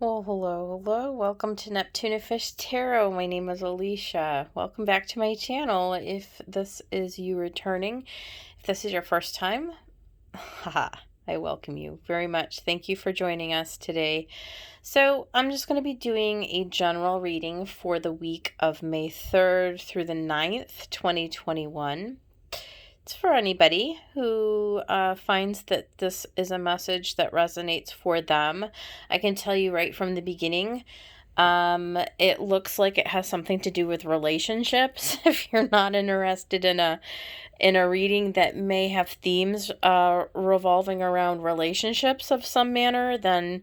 Well, hello. Welcome to Neptune Fish Tarot. My name is Alicia. Welcome back to my channel. If this is you returning, if this is your first time, haha, I welcome you very much. Thank you for joining us today. So I'm just going to be doing a general reading for the week of May 3rd through the 9th, 2021. It's for anybody who finds that this is a message that resonates for them. I can tell you right from the beginning, it looks like it has something to do with relationships. If you're not interested in a reading that may have themes revolving around relationships of some manner, then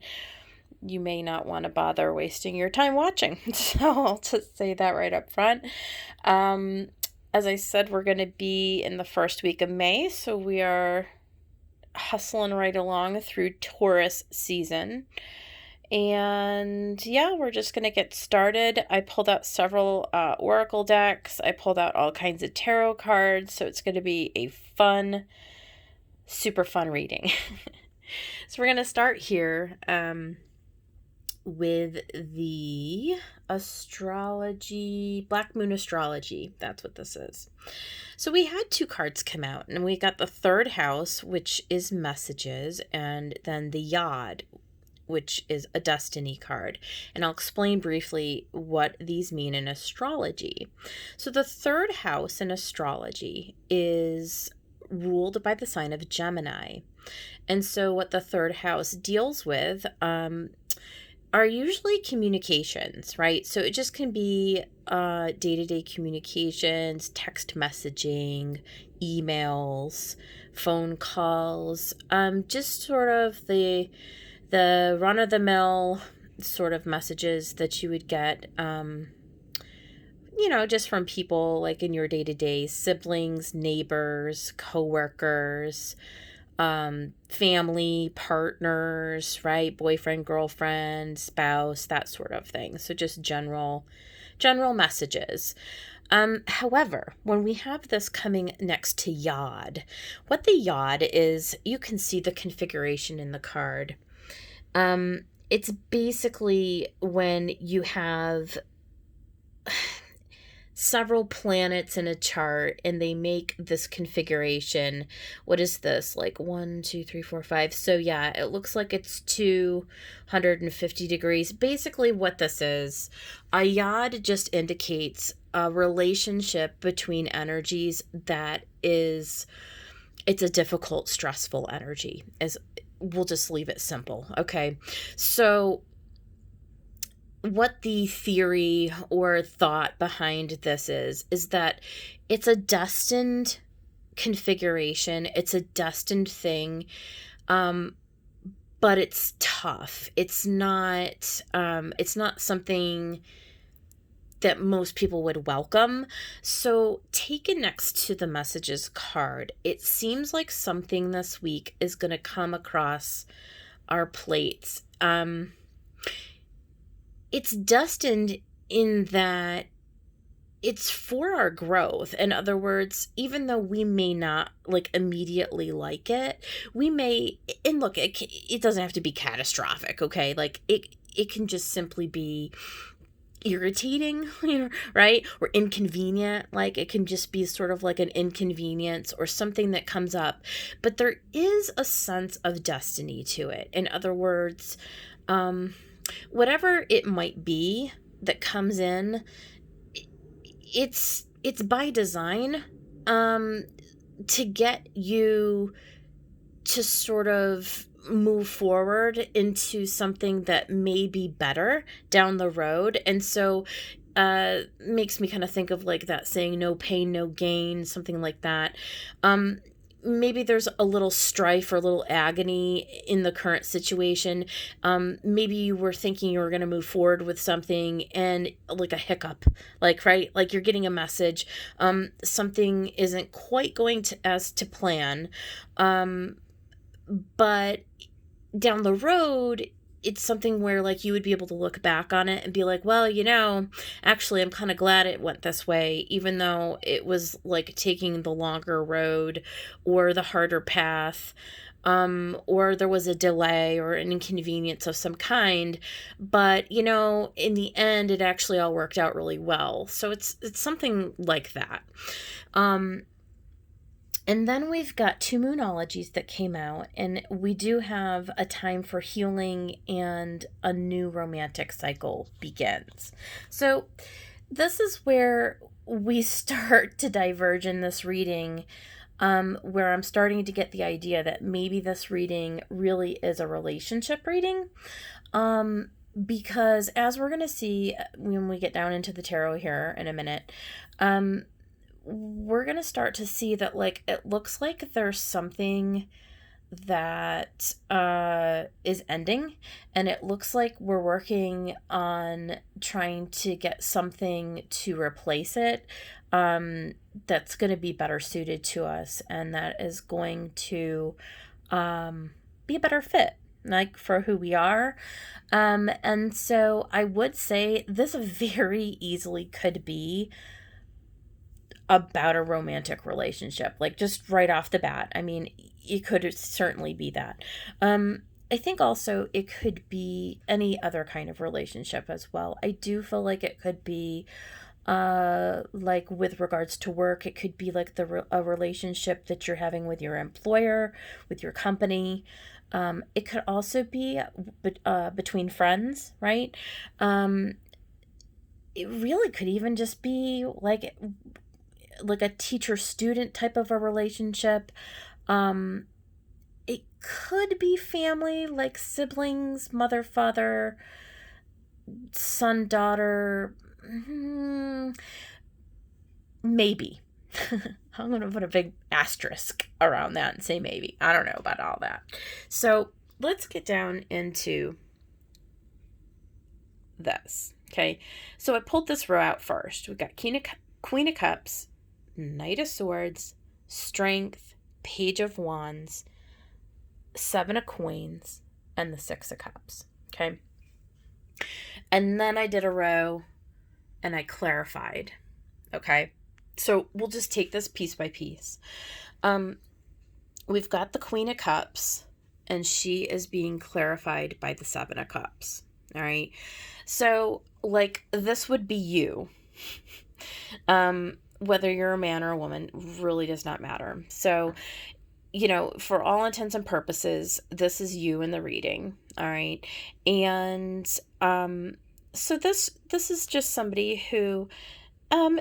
you may not want to bother wasting your time watching. So I'll just say that right up front. As I said, we're going to be in the first week of May, so we are hustling right along through Taurus season. And yeah, we're just going to get started. I pulled out several oracle decks. I pulled out all kinds of tarot cards, so it's going to be a fun, super fun reading. So we're going to start here with the astrology, Black Moon astrology. That's what this is. So we had two cards come out, and we got the third house, which is messages, and then the Yod, which is a destiny card. And I'll explain briefly what these mean in astrology. So the third house in astrology is ruled by the sign of Gemini. And so what the third house deals with are usually communications, right? So it just can be day-to-day communications, text messaging, emails, phone calls, just sort of the run-of-the-mill sort of messages that you would get, just from people like in your day-to-day, siblings, neighbors, coworkers, family, partners, right? Boyfriend, girlfriend, spouse, that sort of thing. So just general messages. However, when we have this coming next to Yod, what the Yod is, you can see the configuration in the card. It's basically when you have several planets in a chart and they make this configuration. What is this? Like 1, 2, 3, 4, 5. So yeah, it looks like it's 250 degrees. Basically what this is, a Yod just indicates a relationship between energies that is, it's a difficult, stressful energy. We'll just leave it simple. Okay. So what the theory or thought behind this is that it's a destined configuration. It's a destined thing. But it's tough. It's not something that most people would welcome. So taken next to the messages card, it seems like something this week is going to come across our plates. It's destined in that it's for our growth. In other words, even though we may not immediately like it, we may, and look, it doesn't have to be catastrophic, okay? Like it can just simply be irritating, right? Or inconvenient. Like it can just be sort of like an inconvenience or something that comes up. But there is a sense of destiny to it. In other words, whatever it might be that comes in, it's by design to get you to sort of move forward into something that may be better down the road. And so makes me kind of think of like that saying, no pain, no gain, something like that. Maybe there's a little strife or a little agony in the current situation. Maybe you were thinking you were going to move forward with something and like a hiccup, right? Like you're getting a message. Something isn't quite going as to plan. But down the road, it's something where like you would be able to look back on it and be like, well, actually I'm kind of glad it went this way, even though it was like taking the longer road or the harder path. or there was a delay or an inconvenience of some kind, but in the end it actually all worked out really well. So it's something like that. And then we've got two moonologies that came out, and we do have a time for healing and a new romantic cycle begins. So this is where we start to diverge in this reading, where I'm starting to get the idea that maybe this reading really is a relationship reading. Because as we're going to see when we get down into the tarot here in a minute, we're going to start to see that, like, it looks like there's something that is ending, and it looks like we're working on trying to get something to replace it, that's going to be better suited to us, and that is going to be a better fit, like, for who we are. And so I would say this very easily could be about a romantic relationship, like, just right off the bat. I mean, it could certainly be that. I think also it could be any other kind of relationship as well. I do feel like it could be like, with regards to work, it could be like a relationship that you're having with your employer, with your company. It could also be between friends, right? It really could even just be like a teacher-student type of a relationship. It could be family, like siblings, mother, father, son, daughter. Maybe. I'm going to put a big asterisk around that and say maybe. I don't know about all that. So let's get down into this. Okay. So I pulled this row out first. We've got Queen of Cups, Knight of Swords, Strength, Page of Wands, Seven of Coins, and the Six of Cups. Okay. And then I did a row and I clarified. Okay. So we'll just take this piece by piece. We've got the Queen of Cups, and she is being clarified by the Seven of Cups. All right. So, like, this would be you. Whether you're a man or a woman really does not matter. So, for all intents and purposes, this is you in the reading. All right. And so this is just somebody who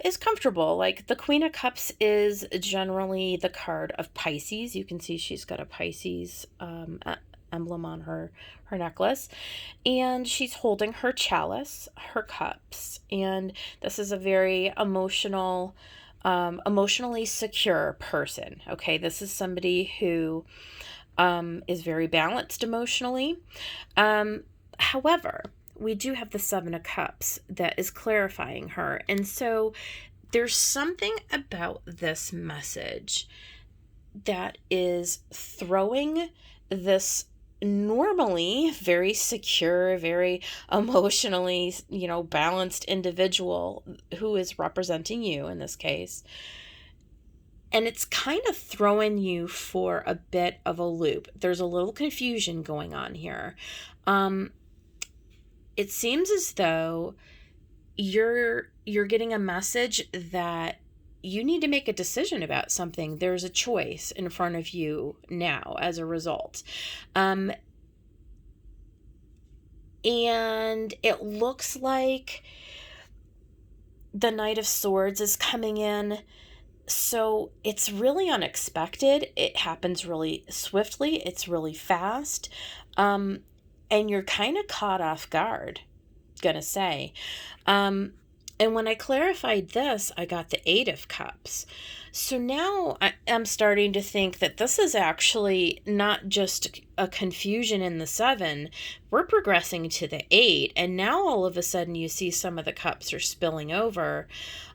is comfortable. Like, the Queen of Cups is generally the card of Pisces. You can see she's got a Pisces emblem on her necklace, and she's holding her chalice, her cups, and this is a very emotionally secure person. Okay, this is somebody who is very balanced emotionally. However, we do have the Seven of Cups that is clarifying her. And so there's something about this message that is throwing this normally very secure, very emotionally, balanced individual who is representing you in this case. And it's kind of throwing you for a bit of a loop. There's a little confusion going on here. It seems as though you're getting a message that you need to make a decision about something. There's a choice in front of you now as a result. And it looks like the Knight of Swords is coming in. So it's really unexpected. It happens really swiftly. It's really fast. And you're kind of caught off guard, gonna say. And when I clarified this, I got the Eight of Cups. So now I'm starting to think that this is actually not just a confusion in the Seven. We're progressing to the Eight, and now all of a sudden you see some of the cups are spilling over.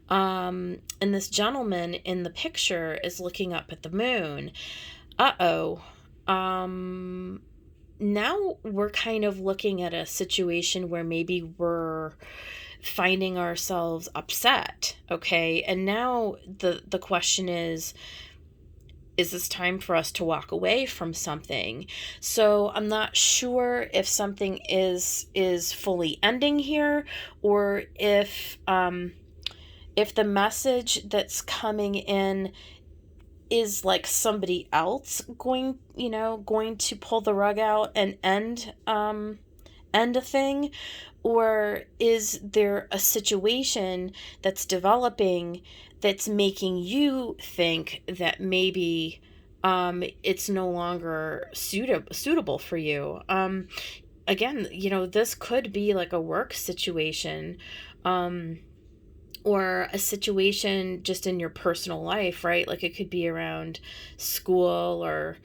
And this gentleman in the picture is looking up at the moon. Now we're kind of looking at a situation where maybe we're finding ourselves upset, okay? And now the question is is this time for us to walk away from something? So I'm not sure if something is fully ending here, or if the message that's coming in is like somebody else going to pull the rug out and end a thing, or is there a situation that's developing that's making you think that maybe it's no longer suitable for you? Again, this could be like a work situation, or a situation just in your personal life, right? Like it could be around school, or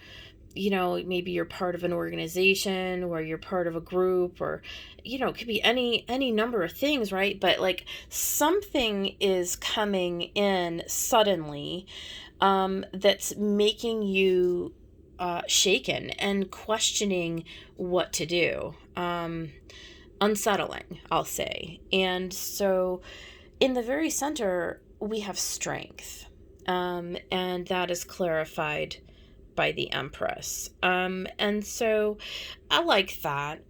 maybe you're part of an organization, or you're part of a group, or it could be any number of things, right? But like something is coming in suddenly, that's making you shaken and questioning what to do. Unsettling, I'll say. And so in the very center, we have strength, and that is clarified by the Empress. And so I like that.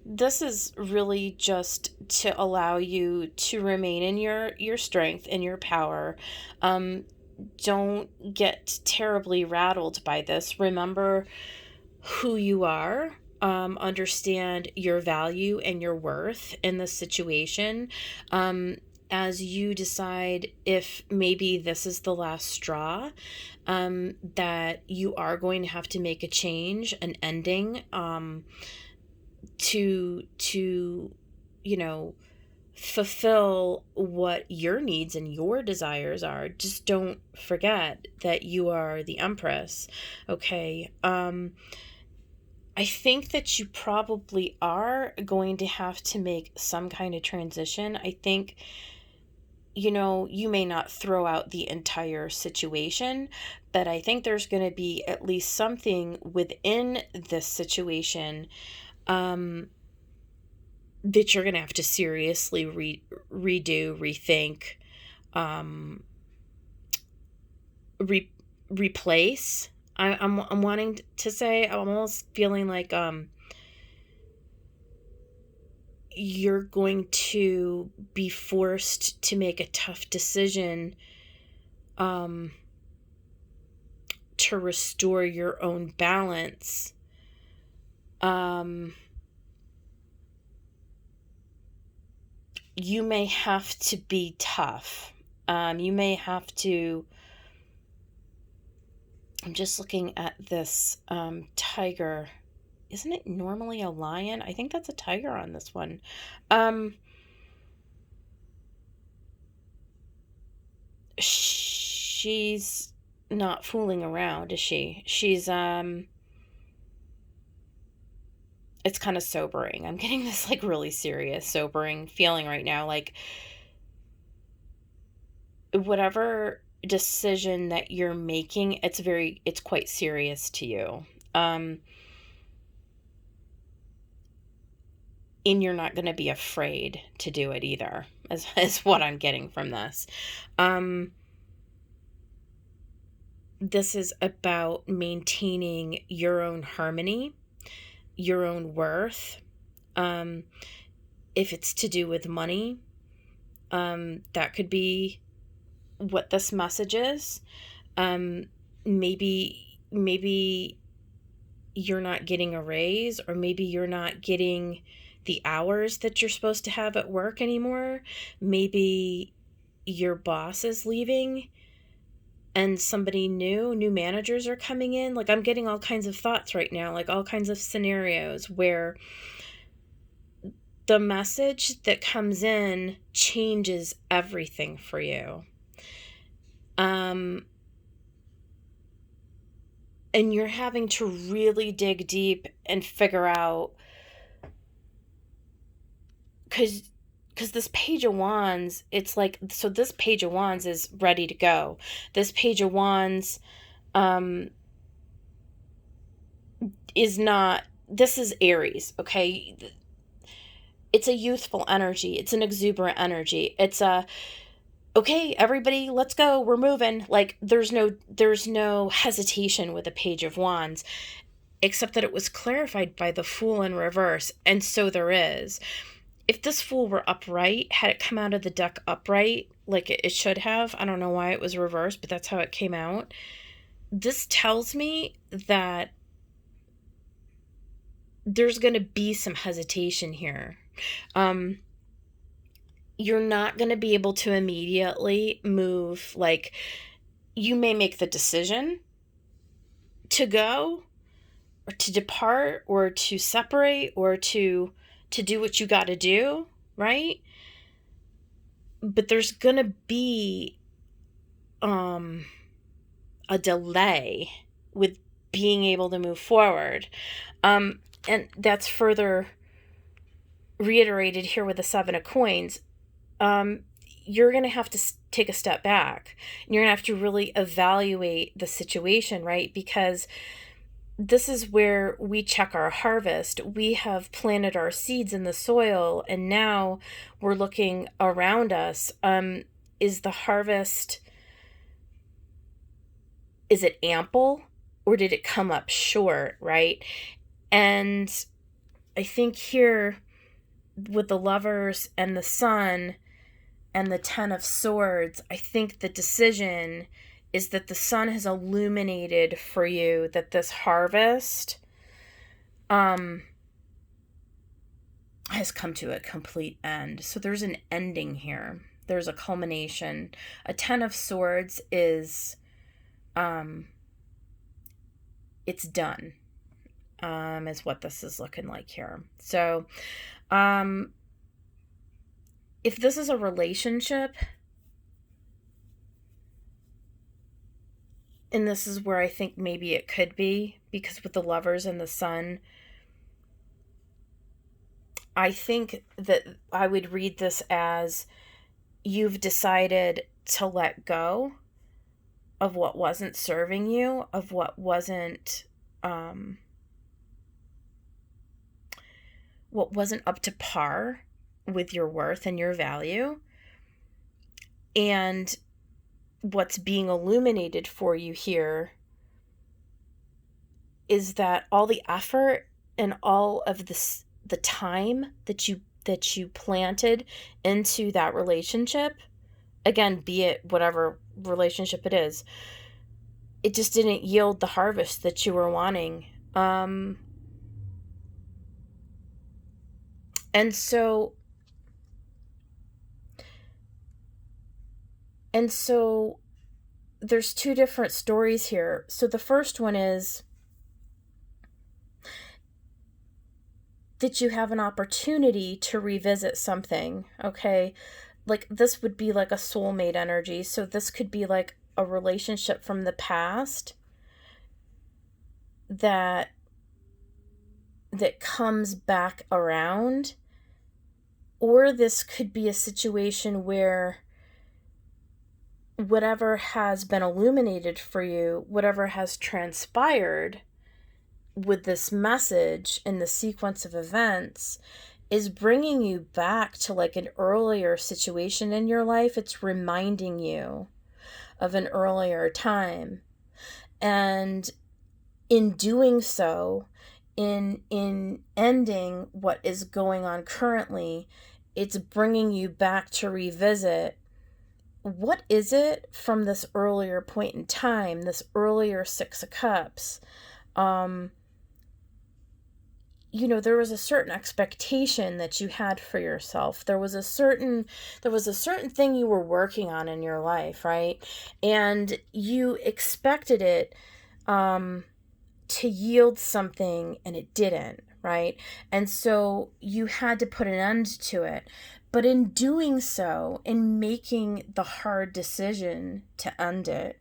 This is really just to allow you to remain in your strength and your power. Don't get terribly rattled by this. Remember who you are. Understand your value and your worth in this situation. As you decide if maybe this is the last straw, that you are going to have to make a change, an ending, to fulfill what your needs and your desires are. Just don't forget that you are the Empress. Okay. I think that you probably are going to have to make some kind of transition. I think, you may not throw out the entire situation, but I think there's going to be at least something within this situation, that you're going to have to seriously redo, rethink, replace. I'm wanting to say, I'm almost feeling like you're going to be forced to make a tough decision to restore your own balance. You may have to be tough. You may have to. I'm just looking at this tiger. Isn't it normally a lion? I think that's a tiger on this one. She's not fooling around, is she? She's it's kind of sobering. I'm getting this like really serious, sobering feeling right now. Like whatever decision that you're making, it's quite serious to you. And you're not going to be afraid to do it either, is what I'm getting from this. This is about maintaining your own harmony, your own worth. If it's to do with money, that could be what this message is. Maybe you're not getting a raise, or maybe you're not getting the hours that you're supposed to have at work anymore. Maybe your boss is leaving and somebody new managers are coming in. Like I'm getting all kinds of thoughts right now, like all kinds of scenarios where the message that comes in changes everything for you. And you're having to really dig deep and figure out, because this Page of Wands, it's like, so this Page of Wands is ready to go. This Page of Wands is not, this is Aries, okay? It's a youthful energy. It's an exuberant energy. okay, everybody, let's go. We're moving. Like there's no hesitation with the Page of Wands, except that it was clarified by the Fool in reverse. And so there is. If this Fool were upright, had it come out of the deck upright, like it should have, I don't know why it was reversed, but that's how it came out. This tells me that there's going to be some hesitation here. You're not going to be able to immediately move. Like, you may make the decision to go or to depart or to separate or to do what you got to do, right? But there's going to be a delay with being able to move forward. And that's further reiterated here with the Seven of Coins. You're going to have to take a step back. And you're going to have to really evaluate the situation, right? Because this is where we check our harvest. We have planted our seeds in the soil, and now we're looking around us. Is the harvest, is it ample, or did it come up short, right? And I think here with the Lovers and the Sun and the Ten of Swords, I think the decision is that the Sun has illuminated for you that this harvest has come to a complete end. So there's an ending here. There's a culmination. A Ten of Swords is it's done, is what this is looking like here. So if this is a relationship, and this is where I think maybe it could be, because with the Lovers and the Sun, I think that I would read this as you've decided to let go of what wasn't serving you, of what wasn't up to par with your worth and your value. And what's being illuminated for you here is that all the effort and all of the time that you planted into that relationship, again, be it whatever relationship it is, it just didn't yield the harvest that you were wanting. And so there's two different stories here. So the first one is that you have an opportunity to revisit something, okay? Like this would be like a soulmate energy. So this could be like a relationship from the past that comes back around. Or this could be a situation where whatever has been illuminated for you, whatever has transpired with this message in the sequence of events, is bringing you back to like an earlier situation in your life. It's reminding you of an earlier time. And in doing so, in ending what is going on currently, it's bringing you back to revisit what is it from this earlier point in time, this earlier Six of Cups. There was a certain expectation that you had for yourself. There was a certain thing you were working on in your life, right? And you expected it to yield something, and it didn't, right? And so you had to put an end to it. But in doing so, in making the hard decision to end it,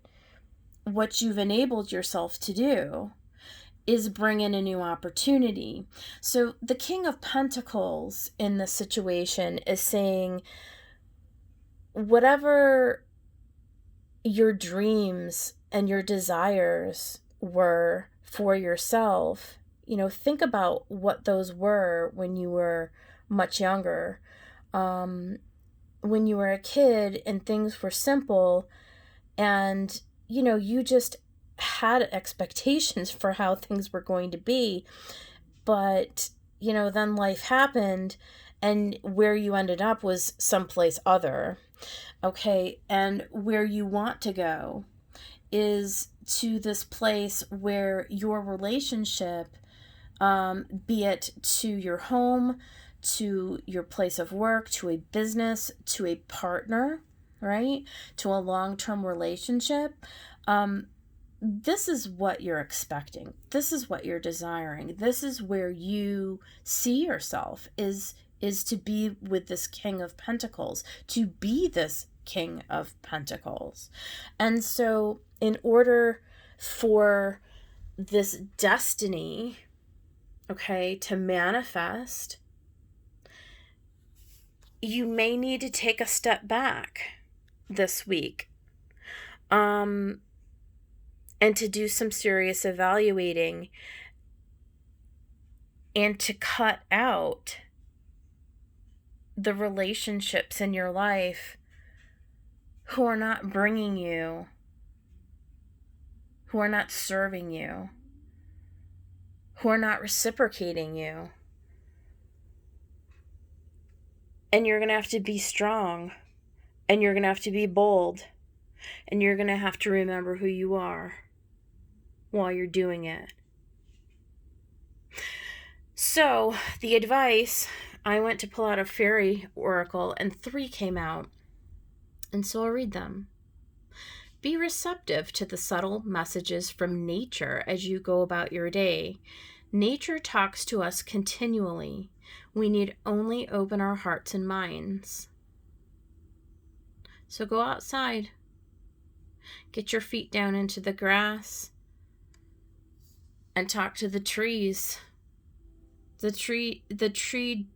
what you've enabled yourself to do is bring in a new opportunity. So the King of Pentacles in this situation is saying, whatever your dreams and your desires were for yourself, think about what those were when you were much younger. when you were a kid and things were simple and, you just had expectations for how things were going to be. But, then life happened and where you ended up was someplace other. Okay. And where you want to go is to this place where your relationship, be it to your home, to your place of work, to a business, to a partner, right? To a long-term relationship. This is what you're expecting. This is what you're desiring. This is where you see yourself is to be with this King of Pentacles, to be this King of Pentacles. And so in order for this destiny, okay, to manifest, you may need to take a step back this week. And to do some serious evaluating and to cut out the relationships in your life who are not bringing you, who are not serving you, who are not reciprocating you. And you're going to have to be strong, and you're going to have to be bold, and you're going to have to remember who you are while you're doing it. So the advice, I went to pull out a fairy oracle and 3 came out. And so I'll read them. Be receptive to the subtle messages from nature as you go about your day. Nature talks to us continually. We need only open our hearts and minds. So go outside. Get your feet down into the grass and talk to the trees. The tree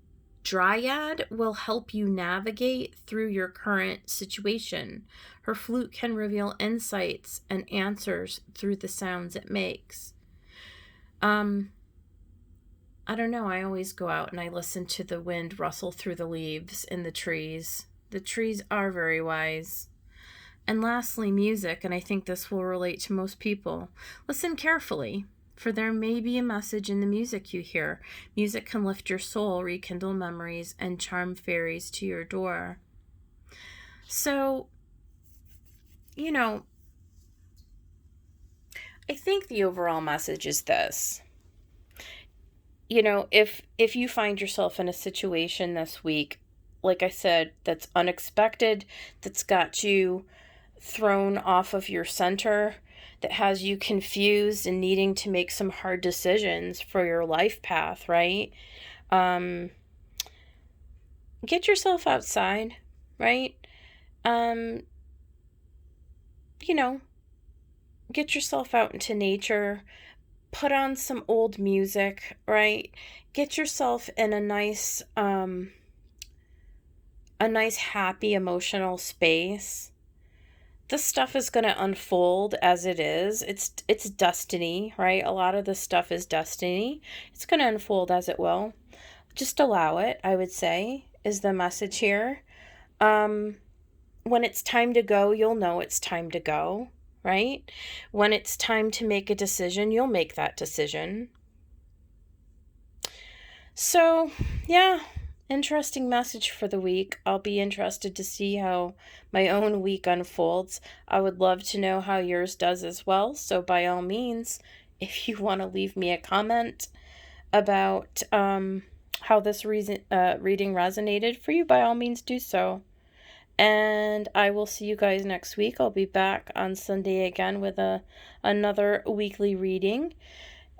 dryad will help you navigate through your current situation. Her flute can reveal insights and answers through the sounds it makes. I don't know, I always go out and I listen to the wind rustle through the leaves in the trees. The trees are very wise. And lastly, music, and I think this will relate to most people. Listen carefully, for there may be a message in the music you hear. Music can lift your soul, rekindle memories, and charm fairies to your door. So, I think the overall message is this. If you find yourself in a situation this week, like I said, that's unexpected, that's got you thrown off of your center, that has you confused and needing to make some hard decisions for your life path, right? Get yourself outside, right? Get yourself out into nature, put on some old music, right? Get yourself in a nice happy emotional space. This stuff is going to unfold as it is. It's destiny, right? A lot of this stuff is destiny. It's going to unfold as it will. Just allow it, I would say, is the message here. When it's time to go, you'll know it's time to go, right? When it's time to make a decision, you'll make that decision. So, yeah, interesting message for the week. I'll be interested to see how my own week unfolds. I would love to know how yours does as well. So by all means, if you want to leave me a comment about how this reading resonated for you, by all means do so. And I will see you guys next week. I'll be back on Sunday again with another weekly reading.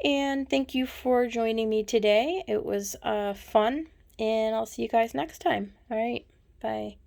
And thank you for joining me today. It was fun. And I'll see you guys next time. All right. Bye.